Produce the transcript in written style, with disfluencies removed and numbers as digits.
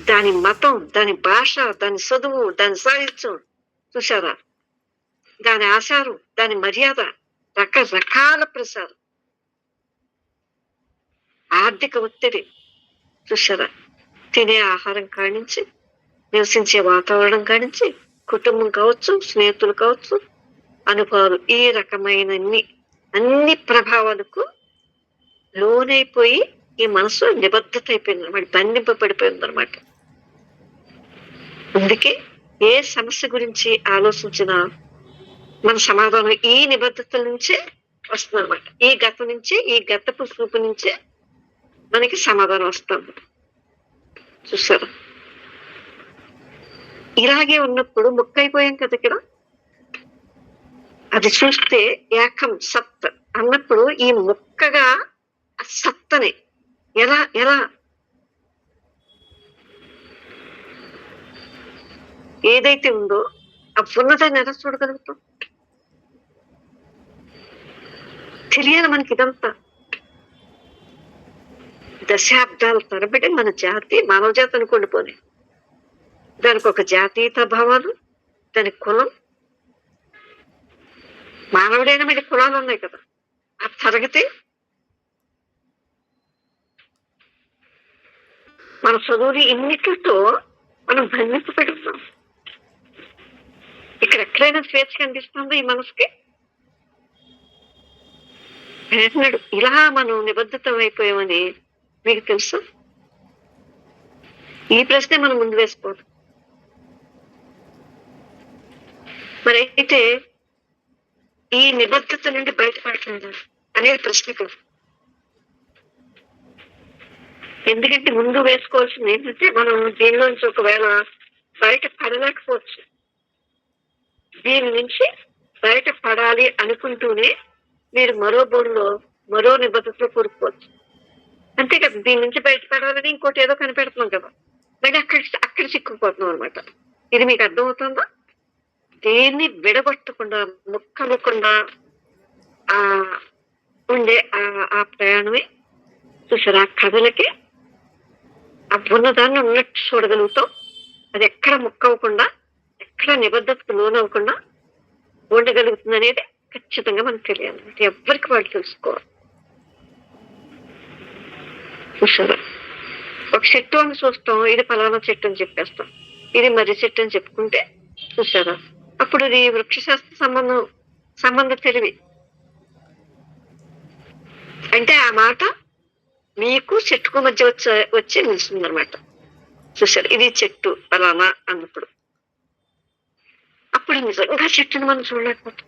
దాని మతం, దాని భాష, దాని చదువు, దాని సాహిత్యం చూసారా? దాని ఆచారం, దాని మర్యాద, రకరకాల ప్రసారం. ఆర్థిక ఒత్తిడి చూసారా? తినే ఆహారం కానించి, నివసించే వాతావరణం కానించి, కుటుంబం కావచ్చు, స్నేహితులు కావచ్చు, అనుభవాలు, ఈ రకమైన అన్ని ప్రభావాలకు లోనైపోయి ఈ మనసు నిబద్ధత అయిపోయింది అనమాట, బంధింపబడిపోయింది అనమాట. అందుకే ఏ సమస్య గురించి ఆలోచించినా మన సమాధానం ఈ నిబద్ధతల నుంచే వస్తుంది అనమాట. ఈ గతం నుంచే, ఈ గతపు చూపు నుంచే మనకి సమాధానం వస్తుంది. చూసారా? ఇలాగే ఉన్నప్పుడు ముక్కైపోయాం కదా ఇక్కడ. అది చూస్తే ఏకం సత్ అన్నప్పుడు ఈ ముక్కగా ఆ సత్తని ఎలా ఎలా ఏదైతే ఉందో ఆ ఉన్నదాన్ని ఎలా చూడగలుగుతాం? తెలియాలి మనకి ఇదంతా. దశాబ్దాల తరబడి మన జాతి, మానవ జాతి అనుకోండి పోనీ, దానికి ఒక జాతీయత భావాలు, దాని కులం, మానవుడైన మీద కులాలు ఉన్నాయి కదా, ఆ తరగతి, మన చదువుని ఇన్నిటితో మనం బంధింపబడుతున్నాం. ఇక్కడ ఎక్కడైనా స్వేచ్ఛ కనిపిస్తుందో ఈ మనసుకి? ఇలా మనం నిబద్ధతం అయిపోయామని మీకు తెలుసు. ఈ ప్రశ్నే మనం ముందు వేసుకోవాలి. మరి అయితే ఈ నిబద్ధత నుండి బయటపడుతుందా అనేది ప్రశ్న కాదు. ఎందుకంటే ముందు వేసుకోవాల్సింది ఏంటంటే, మనం దీనిలోంచి ఒకవేళ బయట పడలేకపోవచ్చు. దీని నుంచి బయట పడాలి అనుకుంటూనే మీరు మరో బోర్డులో మరో నిబద్ధతలో కూరుకోవచ్చు. అంతే కదా, దీని నుంచి బయటపడాలని ఇంకోటి ఏదో కనిపెడుతున్నాం కదా, మళ్ళీ అక్కడ చిక్కుకుపోతున్నాం అనమాట. ఇది మీకు అర్థమవుతుందా? దేన్ని విడగొట్టకుండా, ముక్కకుండా ఆ ఉండే ఆ ప్రయాణమే చూసారా? ఆ కథలకి ఆ ఉన్నదాన్ని ఉన్నట్టు చూడగలుగుతాం. అది ఎక్కడ ముక్కవకుండా, ఎక్కడ నిబద్ధతకు లోనవ్వకుండా ఉండగలుగుతుంది అనేది ఖచ్చితంగా మనకు తెలియాలి. ఎవరికి వాళ్ళు తెలుసుకోవాలి. చూసారా? ఒక చెట్టు అని చూస్తాం, ఇది ఫలానా చెట్టు అని చెప్పేస్తాం, ఇది మర్రి చెట్టు అని చెప్పుకుంటే చూసారా, అప్పుడు ఇది వృక్షశాస్త్ర సంబంధ తెలివి. అంటే ఆ మాట మీకు చెట్టుకు మధ్య వచ్చి నిలుస్తుంది అనమాట. చూసారు, ఇది చెట్టు ఫలానా అన్నప్పుడు. అప్పుడు నిజంగా చెట్టుని మనం చూడలేకపోతాం.